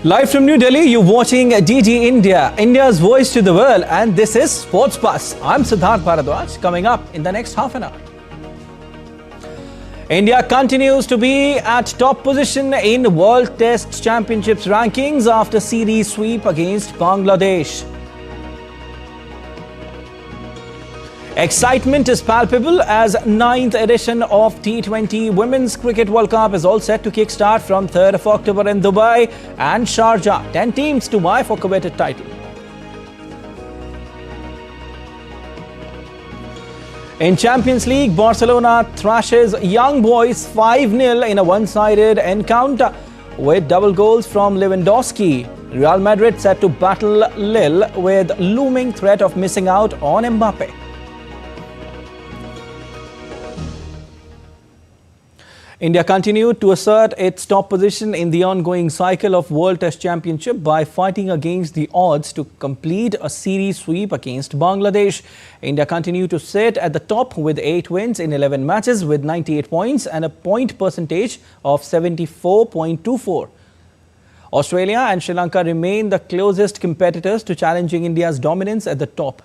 Live from New Delhi, you're watching DD India, India's voice to the world, and this is Sports Bus. I'm Siddharth Bharadwaj. Coming up in the next half an hour, India continues to be at top position in World Test Championships rankings after series sweep against Bangladesh. Excitement is palpable as 9th edition of T20 Women's Cricket World Cup is all set to kickstart from 3rd of October in Dubai and Sharjah. 10 teams to vie for coveted title. In Champions League, Barcelona thrashes Young Boys 5-0 in a one-sided encounter with double goals from Lewandowski. Real Madrid set to battle Lille with looming threat of missing out on Mbappe. India continued to assert its top position in the ongoing cycle of World Test Championship by fighting against the odds to complete a series sweep against Bangladesh. India continued to sit at the top with 8 wins in 11 matches with 98 points and a point percentage of 74.24. Australia and Sri Lanka remain the closest competitors to challenging India's dominance at the top.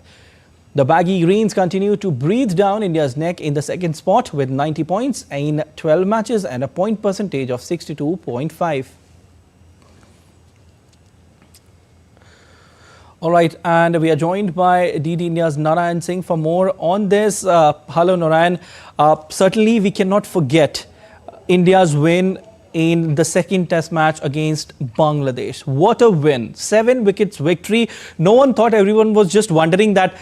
The baggy greens continue to breathe down India's neck in the second spot with 90 points in 12 matches and a point percentage of 62.5. All right, and we are joined by DD India's Narayan Singh for more on this. Hello, Narayan. Certainly, we cannot forget India's win in the second test match against Bangladesh. What a win. 7 wickets victory. No one thought, everyone was just wondering that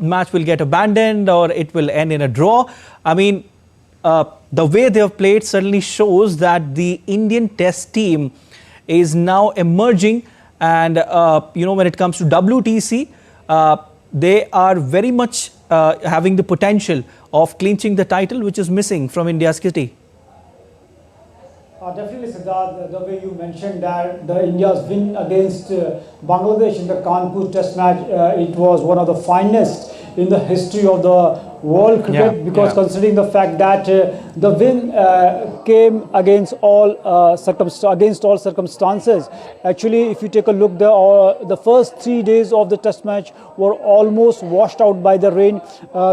match will get abandoned or it will end in a draw. I mean, the way they have played certainly shows that the Indian test team is now emerging, and when it comes to WTC, they are very much having the potential of clinching the title, which is missing from India's kitty. Definitely, Siddharth, the way you mentioned that the India's win against Bangladesh in the Kanpur test match, it was one of the finest in the history of the world cricket, because considering the fact that the win came against all circumstances. Actually, if you take a look, the first 3 days of the test match were almost washed out by the rain.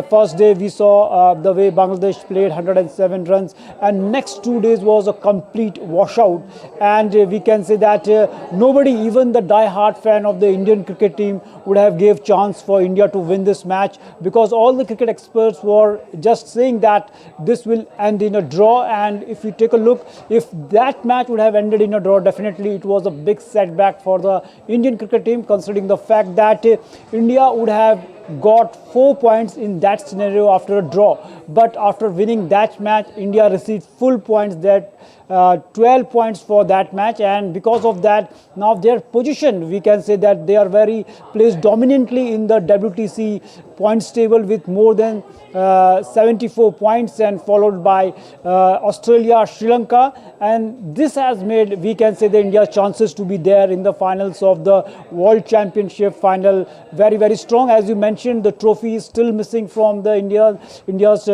First day we saw the way Bangladesh played 107 runs, and next 2 days was a complete washout. And we can say that nobody, even the die-hard fan of the Indian cricket team, would have gave chance for India to win this match, because all the cricket experts were just saying that this will end in a draw. And if you take a look, if that match would have ended in a draw, definitely it was a big setback for the Indian cricket team, considering the fact that India would have got 4 points in that scenario after a draw. But after winning that match, India received full points, that 12 points for that match, and because of that, now their position, we can say that they are very placed dominantly in the WTC points table with more than 74 points, and followed by Australia, Sri Lanka. And this has made, we can say, the India's chances to be there in the finals of the World Championship final very, very strong. As you mentioned, the trophy is still missing from the India's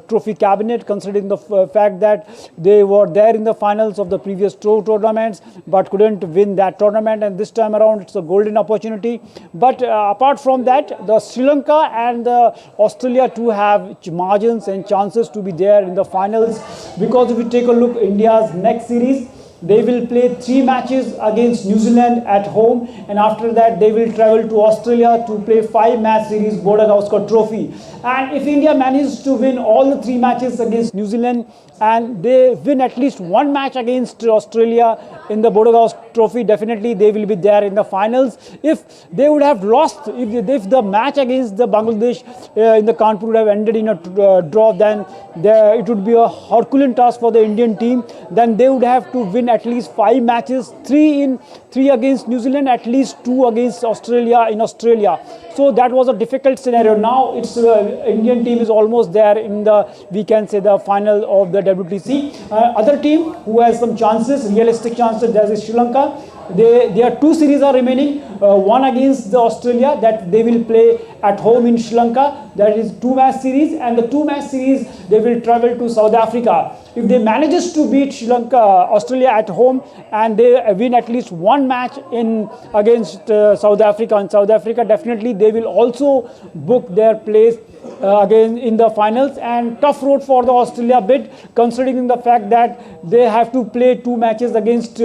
trophy cabinet, considering the fact that they were there in the finals of the previous two tournaments but couldn't win that tournament, and this time around it's a golden opportunity. But apart from that, the Sri Lanka and the Australia too have margins and chances to be there in the finals, because if you take a look, India's next series, they will play 3 matches against New Zealand at home, and after that they will travel to Australia to play 5-match series Doordarshan trophy. And if India manages to win all the 3 matches against New Zealand and they win at least 1 match against Australia in the Doordarshan trophy, definitely they will be there in the finals. If they would have lost, if the match against the Bangladesh in the Kanpur would have ended in a draw, then it would be a Herculean task for the Indian team. Then they would have to win at least 5 matches, 3 against New Zealand, at least 2 against Australia in Australia. So that was a difficult scenario. Now it's Indian team is almost there in the, we can say, the final of the WTC. Other team who has some chances, realistic chances, there is Sri Lanka. Lanka. Their two series are remaining. One against the Australia that they will play at home in Sri Lanka. That is two-match series, and the two-match series they will travel to South Africa. If they manages to beat Sri Lanka, Australia at home, and they win at least one match in against South Africa, and South Africa definitely they will also book their place again in the finals. And tough road for the Australia bid, considering the fact that they have to play two matches against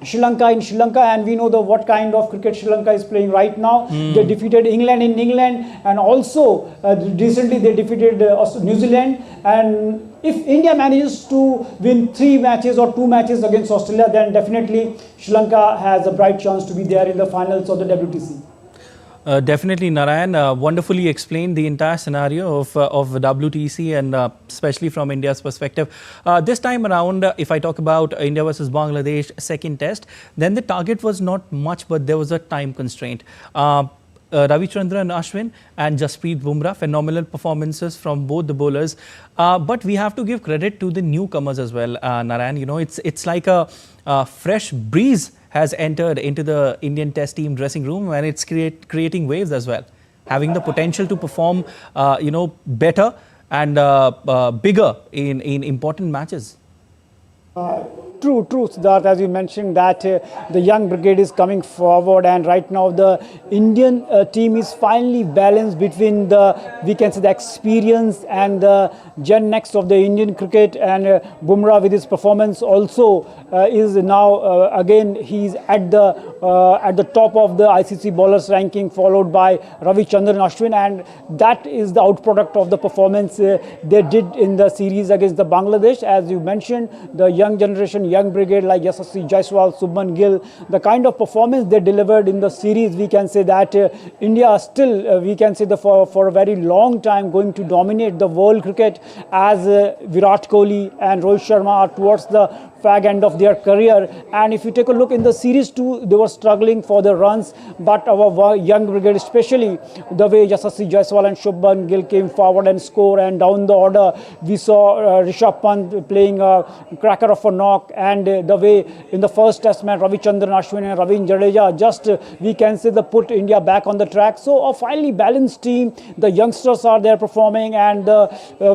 Sri Lanka in Sri Lanka, and we know what kind of cricket Sri Lanka is playing right now. They defeated England in England, and also recently they defeated New Zealand. And if India manages to win three matches or two matches against Australia, then definitely Sri Lanka has a bright chance to be there in the finals of the WTC. Definitely, Narayan, wonderfully explained the entire scenario of WTC, and especially from India's perspective. This time around, if I talk about India versus Bangladesh second test, then the target was not much, but there was a time constraint. Ravichandran Ashwin and Jasprit Bumrah, phenomenal performances from both the bowlers. But we have to give credit to the newcomers as well, Narayan. You know, it's like a fresh breeze has entered into the Indian Test team dressing room, and it's creating waves as well, having the potential to perform, better and bigger in important matches. True, Siddharth, as you mentioned that the young brigade is coming forward, and right now the Indian team is finally balanced between we can say the experience and the Gen Next of the Indian cricket. And Bumrah with his performance also is now again he's at the top of the ICC bowlers ranking, followed by Ravichandran Ashwin, and that is the outproduct of the performance they did in the series against the Bangladesh. As you mentioned, the young generation, young brigade like Yashasvi Jaiswal, Subman Gill, the kind of performance they delivered in the series, we can say that India still, we can say for a very long time going to dominate the world cricket, as Virat Kohli and Rohit Sharma are towards the fag end of their career. And if you take a look in the series too, they were struggling for the runs, but our young brigade, especially the way Yashasvi Jaiswal and Shubman Gill came forward and score, and down the order we saw Rishabh Pant playing a cracker of a knock, and the way in the first test match Ravichandran Ashwin and Ravindra Jadeja just we can say put India back on the track. So a finely balanced team, the youngsters are there performing, and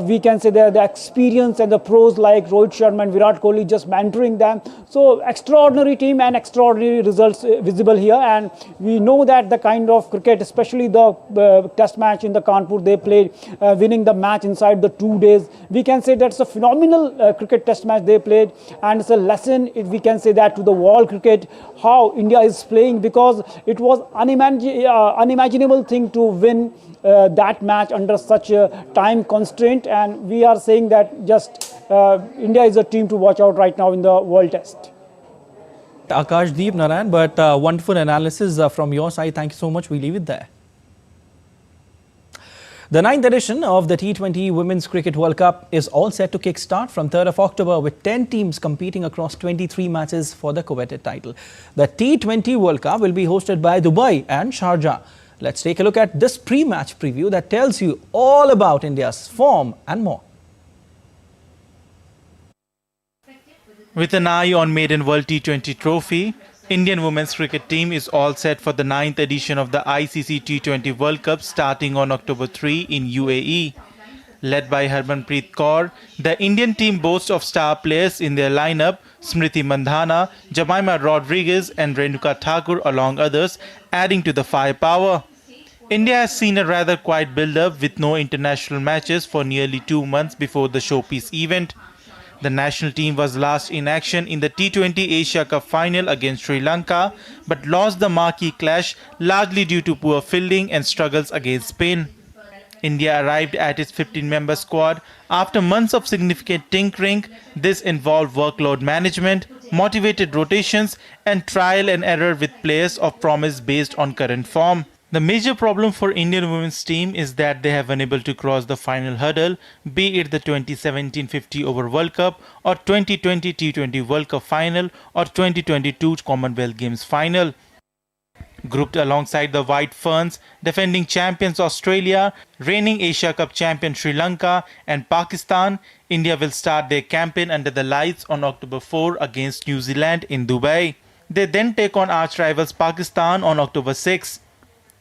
we can say the experience and the pros like Rohit Sharma and Virat Kohli just mentoring them. So extraordinary team and extraordinary results visible here, and we know that the kind of cricket, especially the test match in the Kanpur they played, winning the match inside the 2 days, we can say that's a phenomenal cricket test match they played, and it's a lesson, we can say that, to the world cricket, how India is playing, because it was unimaginable thing to win that match under such a time constraint. And we are saying that just India is a team to watch out right now in the World Test. Akashdeep, Narayan, but wonderful analysis from your side. Thank you so much. We leave it there. The 9th edition of the T20 Women's Cricket World Cup is all set to kickstart from 3rd of October, with 10 teams competing across 23 matches for the coveted title. The T20 World Cup will be hosted by Dubai and Sharjah. Let's take a look at this pre-match preview that tells you all about India's form and more. With an eye on Maiden World T20 trophy, Indian women's cricket team is all set for the 9th edition of the ICC T20 World Cup starting on October 3 in UAE. Led by Harmanpreet Kaur, the Indian team boasts of star players in their lineup: Smriti Mandhana, Jemimah Rodriguez and Renuka Thakur along others, adding to the firepower. India has seen a rather quiet build-up with no international matches for nearly 2 months before the showpiece event. The national team was last in action in the T20 Asia Cup final against Sri Lanka, but lost the marquee clash largely due to poor fielding and struggles against Spain. India arrived at its 15-member squad after months of significant tinkering. This involved workload management, motivated rotations, and trial and error with players of promise based on current form. The major problem for Indian women's team is that they have been unable to cross the final hurdle, be it the 2017 50-over World Cup or 2020 T20 World Cup final or 2022 Commonwealth Games final. Grouped alongside the White Ferns, defending champions Australia, reigning Asia Cup champion Sri Lanka and Pakistan, India will start their campaign under the lights on October 4 against New Zealand in Dubai. They then take on arch rivals Pakistan on October 6.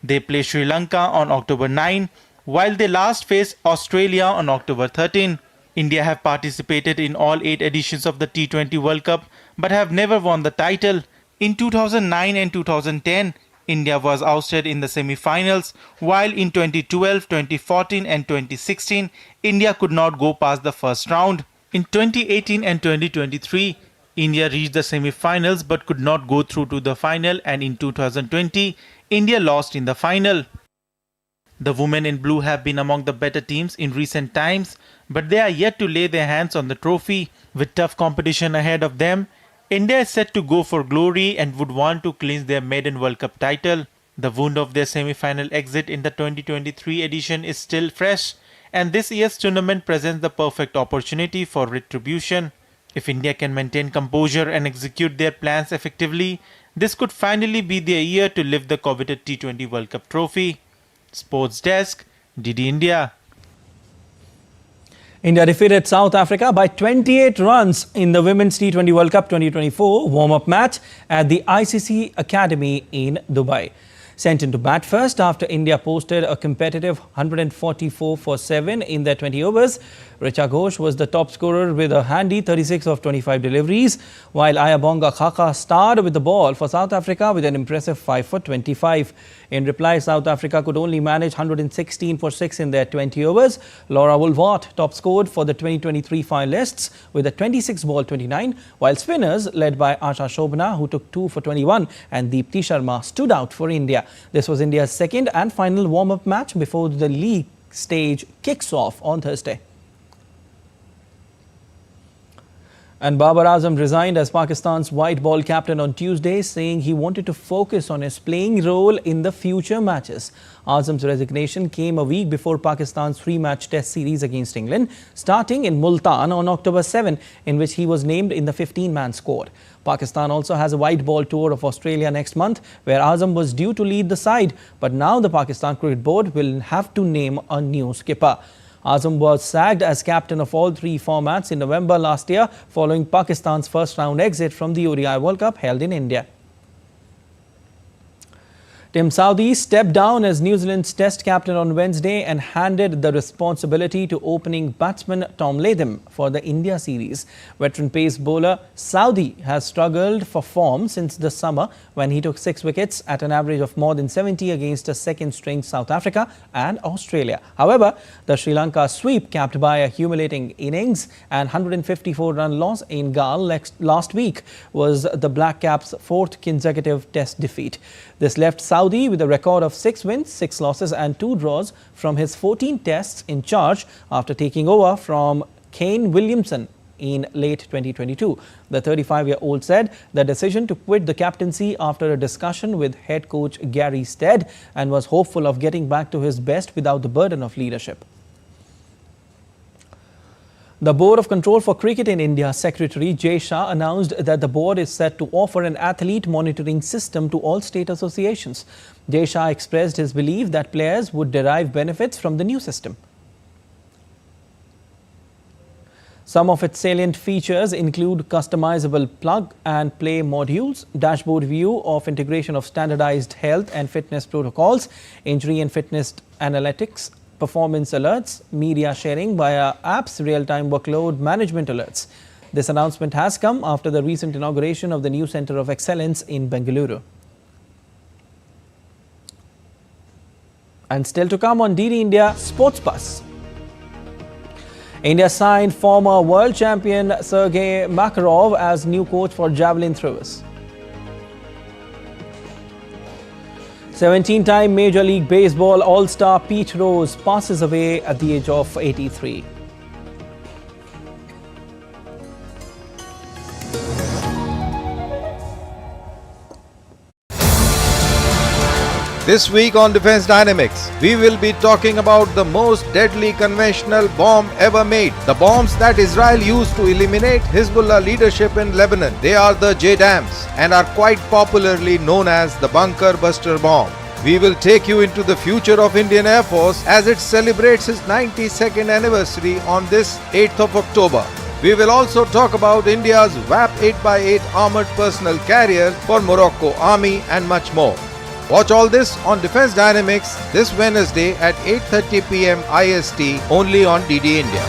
They play Sri Lanka on October 9, while they last face Australia on October 13. India have participated in all 8 editions of the T20 World Cup but have never won the title. In 2009 and 2010, India was ousted in the semi-finals, while in 2012, 2014 and 2016, India could not go past the first round. In 2018 and 2023, India reached the semi-finals but could not go through to the final, and in 2020, India lost in the final. The women in blue have been among the better teams in recent times, but they are yet to lay their hands on the trophy. With tough competition ahead of them, India is set to go for glory and would want to clinch their maiden World Cup title. The wound of their semi-final exit in the 2023 edition is still fresh, and this year's tournament presents the perfect opportunity for retribution. If India can maintain composure and execute their plans effectively, this could finally be their year to lift the coveted T20 World Cup trophy. Sports Desk, DD India. India defeated South Africa by 28 runs in the Women's T20 World Cup 2024 warm-up match at the ICC Academy in Dubai. Sent into bat first after India posted a competitive 144 for 7 in their 20 overs. Richa Ghosh was the top scorer with a handy 36 of 25 deliveries, while Ayabonga Khaka starred with the ball for South Africa with an impressive 5 for 25. In reply, South Africa could only manage 116 for 6 in their 20 overs. Laura Woolwart top scored for the 2023 finalists with a 26 ball 29, while spinners led by Asha Shobhana, who took 2 for 21, and Deepti Sharma stood out for India. This was India's second and final warm-up match before the league stage kicks off on Thursday. And Babar Azam resigned as Pakistan's white ball captain on Tuesday, saying he wanted to focus on his playing role in the future matches. Azam's resignation came a week before Pakistan's 3-match test series against England, starting in Multan on October 7, in which he was named in the 15-man squad. Pakistan also has a white ball tour of Australia next month, where Azam was due to lead the side, but now the Pakistan Cricket Board will have to name a new skipper. Azam was sacked as captain of all 3 formats in November last year, following Pakistan's first-round exit from the ODI World Cup held in India. Tim Southee stepped down as New Zealand's test captain on Wednesday and handed the responsibility to opening batsman Tom Latham for the India series. Veteran pace bowler Southee has struggled for form since the summer, when he took 6 wickets at an average of more than 70 against a second-string South Africa and Australia. However, the Sri Lanka sweep, capped by a humiliating innings and 154-run loss in Galle last week, was the Black Caps' 4th consecutive test defeat. This left Southee with a record of 6 wins, 6 losses and 2 draws from his 14 tests in charge after taking over from Kane Williamson in late 2022. The 35-year-old said the decision to quit the captaincy after a discussion with head coach Gary Stead, and was hopeful of getting back to his best without the burden of leadership. The Board of Control for Cricket in India Secretary Jay Shah announced that the board is set to offer an athlete monitoring system to all state associations. Jay Shah expressed his belief that players would derive benefits from the new system. Some of its salient features include customizable plug-and-play modules, dashboard view of integration of standardized health and fitness protocols, injury and fitness analytics, performance alerts, media sharing via apps, real-time workload management alerts. This announcement has come after the recent inauguration of the new Centre of Excellence in Bengaluru. And still to come on DD India Sports Bus. India signed former world champion Sergei Makarov as new coach for javelin throwers. 17-time Major League Baseball All-Star Pete Rose passes away at the age of 83. This week on Defense Dynamics, we will be talking about the most deadly conventional bomb ever made. The bombs that Israel used to eliminate Hezbollah leadership in Lebanon. They are the JDAMs and are quite popularly known as the Bunker Buster Bomb. We will take you into the future of Indian Air Force as it celebrates its 92nd anniversary on this 8th of October. We will also talk about India's VAP 8x8 armoured personnel carrier for Morocco Army and much more. Watch all this on Defence Dynamics this Wednesday at 8:30 PM IST only on DD India.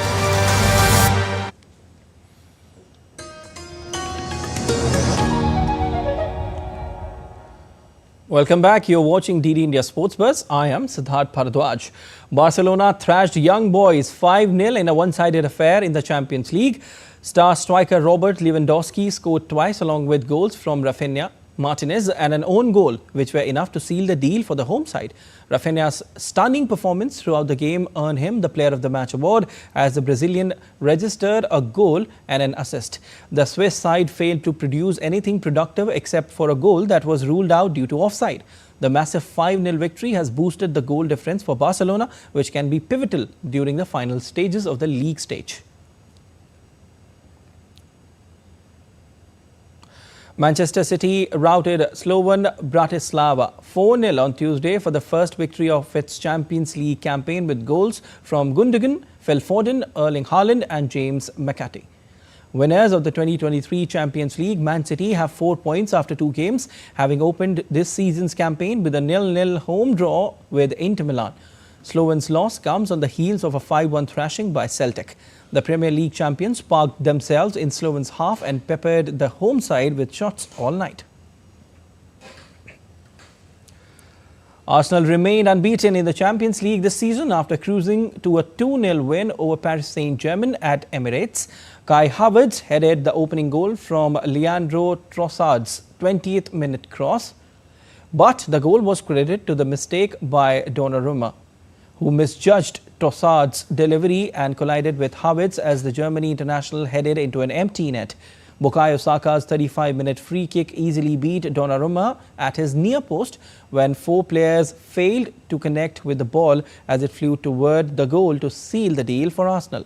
Welcome back. You're watching DD India Sports Buzz. I am Siddharth Bharadwaj. Barcelona thrashed young boys 5-0 in a one-sided affair in the Champions League. Star striker Robert Lewandowski scored twice along with goals from Rafinha, Martinez and an own goal, which were enough to seal the deal for the home side. Rafinha's stunning performance throughout the game earned him the Player of the Match award as the Brazilian registered a goal and an assist. The Swiss side failed to produce anything productive except for a goal that was ruled out due to offside. The massive 5-0 victory has boosted the goal difference for Barcelona, which can be pivotal during the final stages of the league stage. Manchester City routed Slovan Bratislava 4-0 on Tuesday for the first victory of its Champions League campaign with goals from Gundogan, Phil Foden, Erling Haaland and James McAtee. Winners of the 2023 Champions League, Man City have 4 points after 2 games, having opened this season's campaign with a 0-0 home draw with Inter Milan. Sloven's loss comes on the heels of a 5-1 thrashing by Celtic. The Premier League champions parked themselves in Sloven's half and peppered the home side with shots all night. Arsenal remained unbeaten in the Champions League this season after cruising to a 2-0 win over Paris Saint-Germain at Emirates. Kai Havertz headed the opening goal from Leandro Trossard's 20th minute cross, but the goal was credited to the mistake by Donnarumma, who misjudged Trossard's delivery and collided with Havertz as the Germany international headed into an empty net. Bukayo Saka's 35-minute free kick easily beat Donnarumma at his near post when 4 players failed to connect with the ball as it flew toward the goal to seal the deal for Arsenal.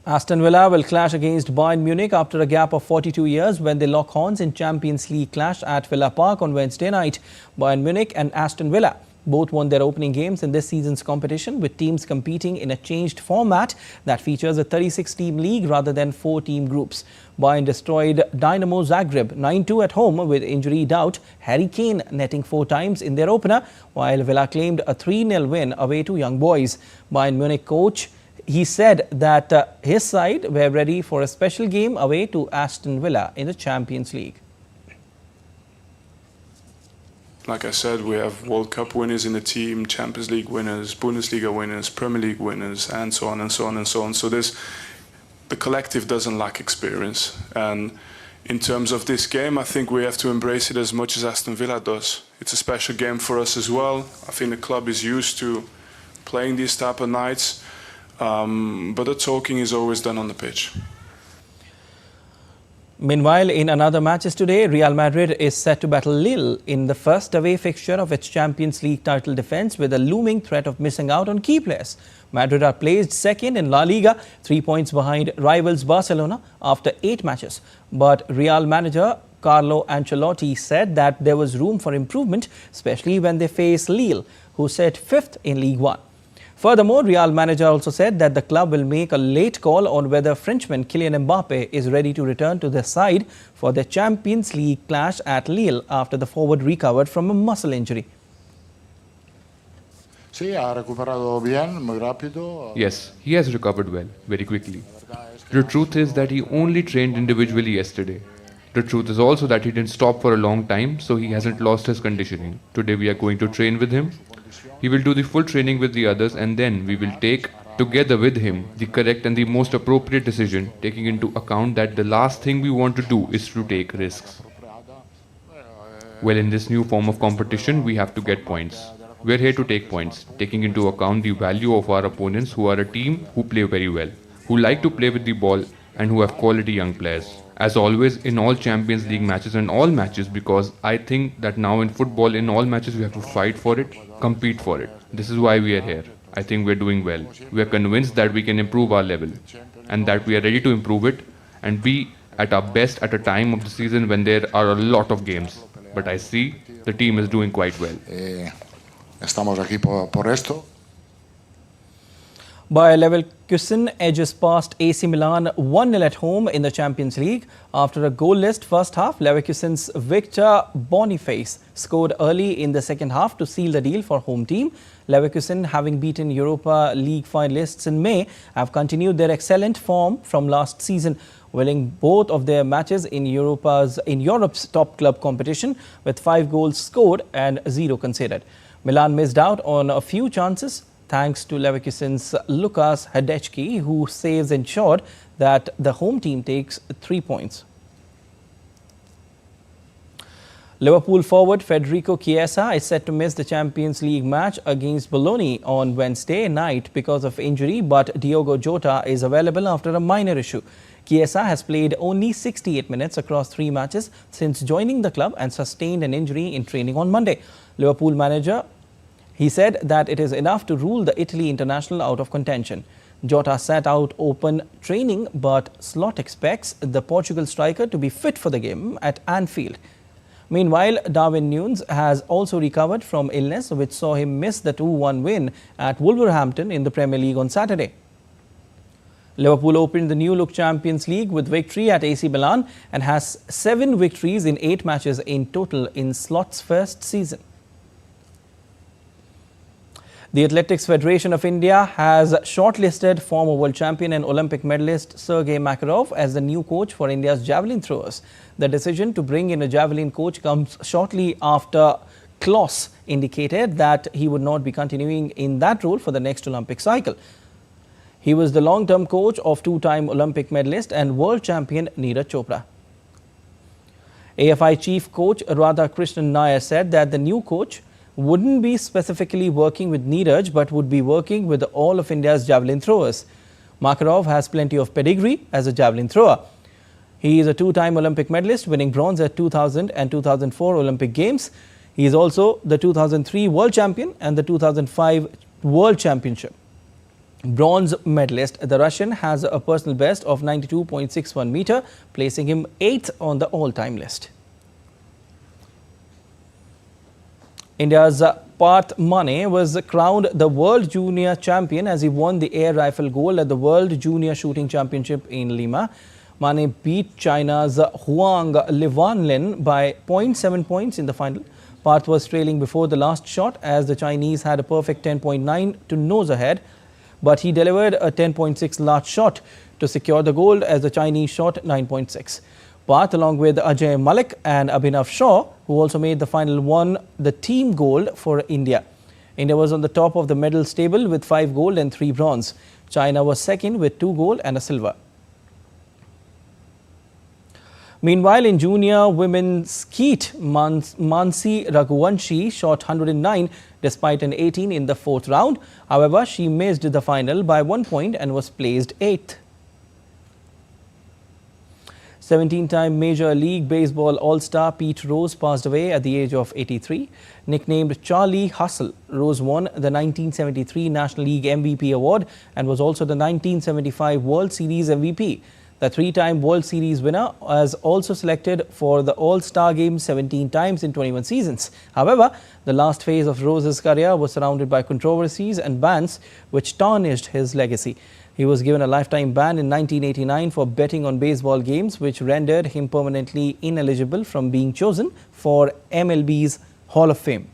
Aston Villa will clash against Bayern Munich after a gap of 42 years when they lock horns in Champions League clash at Villa Park on Wednesday night. Bayern Munich and Aston Villa both won their opening games in this season's competition, with teams competing in a changed format that features a 36-team league rather than 4-team groups. Bayern destroyed Dynamo Zagreb 9-2 at home with injury doubt, Harry Kane netting 4 times in their opener, while Villa claimed a 3-0 win away to Young Boys. Bayern Munich coach, he said that his side were ready for a special game away to Aston Villa in the Champions League. Like I said, we have World Cup winners in the team, Champions League winners, Bundesliga winners, Premier League winners, and so on and so on and so on. So the collective doesn't lack experience. And in terms of this game, I think we have to embrace it as much as Aston Villa does. It's a special game for us as well. I think the club is used to playing these type of nights, but the talking is always done on the pitch. Meanwhile, in another matches today, Real Madrid is set to battle Lille in the first away fixture of its Champions League title defence with a looming threat of missing out on key players. Madrid are placed second in La Liga, 3 points behind rivals Barcelona after 8 matches. But Real manager Carlo Ancelotti said that there was room for improvement, especially when they face Lille, who sat 5th in Ligue 1. Furthermore, Real manager also said that the club will make a late call on whether Frenchman Kylian Mbappe is ready to return to their side for the Champions League clash at Lille after the forward recovered from a muscle injury. Yes, he has recovered well, very quickly. The truth is that he only trained individually yesterday. The truth is also that he didn't stop for a long time, so he hasn't lost his conditioning. Today we are going to train with him. He will do the full training with the others, and then we will take, together with him, the correct and the most appropriate decision, taking into account that the last thing we want to do is to take risks. Well, in this new form of competition, we have to get points. We're here to take points, taking into account the value of our opponents, who are a team who play very well, who like to play with the ball, and who have quality young players. As always, in all Champions League matches and all matches, because I think that now in football, in all matches, we have to fight for it, compete for it. This is why we are here. I think we're doing well. We are convinced that we can improve our level and that we are ready to improve it and be at our best at a time of the season when there are a lot of games. But I see the team is doing quite well. Bayer Leverkusen edges past AC Milan 1-0 at home in the Champions League. After a goalless first half, Leverkusen's Victor Boniface scored early in the second half to seal the deal for home team. Leverkusen, having beaten Europa League finalists in May, have continued their excellent form from last season, winning both of their matches in Europe's top club competition with 5 goals scored and 0 conceded. Milan missed out on a few chances thanks to Leverkusen's Lukas Hradecky, whose saves ensured that the home team takes 3 points. Liverpool forward Federico Chiesa is set to miss the Champions League match against Bologna on Wednesday night because of injury, but Diogo Jota is available after a minor issue. Chiesa has played only 68 minutes across 3 matches since joining the club and sustained an injury in training on Monday. Liverpool manager, he said that it is enough to rule the Italy international out of contention. Jota sat out open training, but Slot expects the Portugal striker to be fit for the game at Anfield. Meanwhile, Darwin Núñez has also recovered from illness, which saw him miss the 2-1 win at Wolverhampton in the Premier League on Saturday. Liverpool opened the new-look Champions League with victory at AC Milan and has 7 victories in 8 matches in total in Slot's first season. The Athletics Federation of India has shortlisted former world champion and Olympic medalist Sergei Makarov as the new coach for India's javelin throwers. The decision to bring in a javelin coach comes shortly after Kloss indicated that he would not be continuing in that role for the next Olympic cycle. He was the long-term coach of 2-time Olympic medalist and world champion Neeraj Chopra. AFI chief coach Radhakrishnan Nair said that the new coach wouldn't be specifically working with Neeraj but would be working with all of India's javelin throwers. Makarov has plenty of pedigree as a javelin thrower. He is a 2-time Olympic medalist, winning bronze at 2000 and 2004 Olympic Games. He is also the 2003 World Champion and the 2005 World Championship bronze medalist. The Russian has a personal best of 92.61 meter, placing him 8th on the all-time list. India's Parth Mane was crowned the World Junior Champion as he won the air rifle gold at the World Junior Shooting Championship in Lima. Mane beat China's Huang Liwanlin by 0.7 points in the final. Parth was trailing before the last shot as the Chinese had a perfect 10.9 to nose ahead, but he delivered a 10.6 last shot to secure the gold as the Chinese shot 9.6. Parth, along with Ajay Malik and Abhinav Shaw, who also made the final, won the team gold for India. India was on the top of the medals table with 5 gold and 3 bronze. China was second with 2 gold and a silver. Meanwhile, in junior women's skeet, Mansi Raghuvanshi shot 109 despite an 18 in the 4th round. However, she missed the final by 1 point and was placed 8th. 17-time Major League Baseball All-Star Pete Rose passed away at the age of 83. Nicknamed Charlie Hustle, Rose won the 1973 National League MVP award and was also the 1975 World Series MVP. The 3-time World Series winner was also selected for the All-Star Game 17 times in 21 seasons. However, the last phase of Rose's career was surrounded by controversies and bans which tarnished his legacy. He was given a lifetime ban in 1989 for betting on baseball games, which rendered him permanently ineligible from being chosen for MLB's Hall of Fame.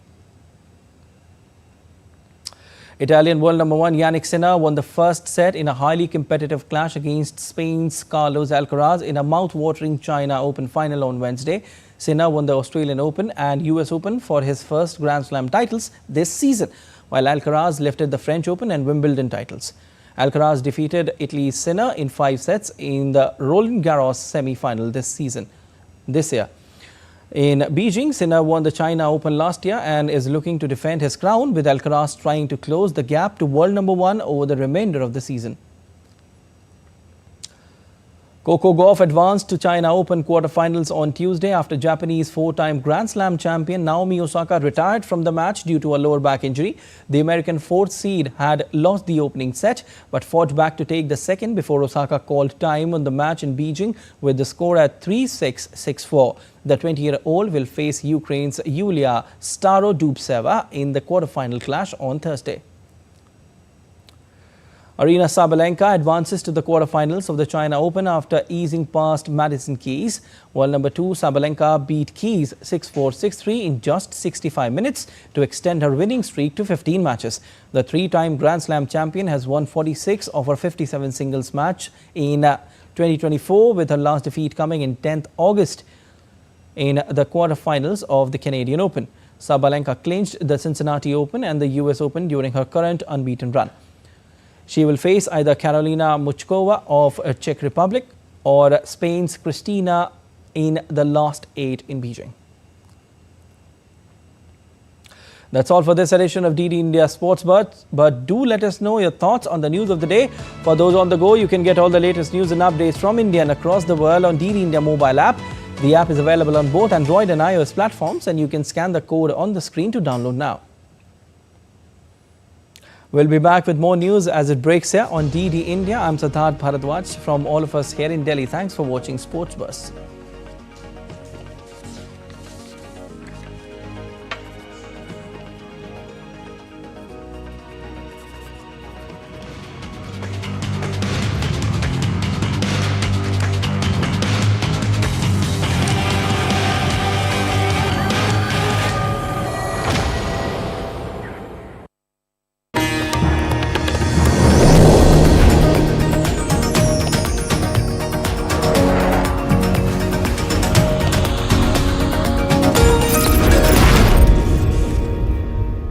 Italian world number 1 Yannick Sinner won the first set in a highly competitive clash against Spain's Carlos Alcaraz in a mouth-watering China Open final on Wednesday. Sinner won the Australian Open and US Open for his first Grand Slam titles this season, while Alcaraz lifted the French Open and Wimbledon titles. Alcaraz defeated Italy's Sinner in 5 sets in the Roland Garros semi-final this year. In Beijing, Sinner won the China Open last year and is looking to defend his crown, with Alcaraz trying to close the gap to world number 1 over the remainder of the season. Coco Gauff advanced to China Open quarterfinals on Tuesday after Japanese 4-time Grand Slam champion Naomi Osaka retired from the match due to a lower back injury. The American 4th seed had lost the opening set but fought back to take the second before Osaka called time on the match in Beijing with the score at 3-6, 6-4. The 20-year-old will face Ukraine's Yulia Starodubtseva in the quarterfinal clash on Thursday. Arena Sabalenka advances to the quarterfinals of the China Open after easing past Madison Keys. World number 2 Sabalenka beat Keys 6-4, 6-3 in just 65 minutes to extend her winning streak to 15 matches. The three-time Grand Slam champion has won 46 of her 57 singles match in 2024, with her last defeat coming in 10th August in the quarterfinals of the Canadian Open. Sabalenka clinched the Cincinnati Open and the US Open during her current unbeaten run. She will face either Karolina Muchkova of Czech Republic or Spain's Cristina in the last 8 in Beijing. That's all for this edition of DD India Sports Buzz. But do let us know your thoughts on the news of the day. For those on the go, you can get all the latest news and updates from India and across the world on DD India mobile app. The app is available on both Android and iOS platforms, and you can scan the code on the screen to download now. We'll be back with more news as it breaks here on DD India. I'm Siddharth Bharadwaj from all of us here in Delhi. Thanks for watching Sports Buzz.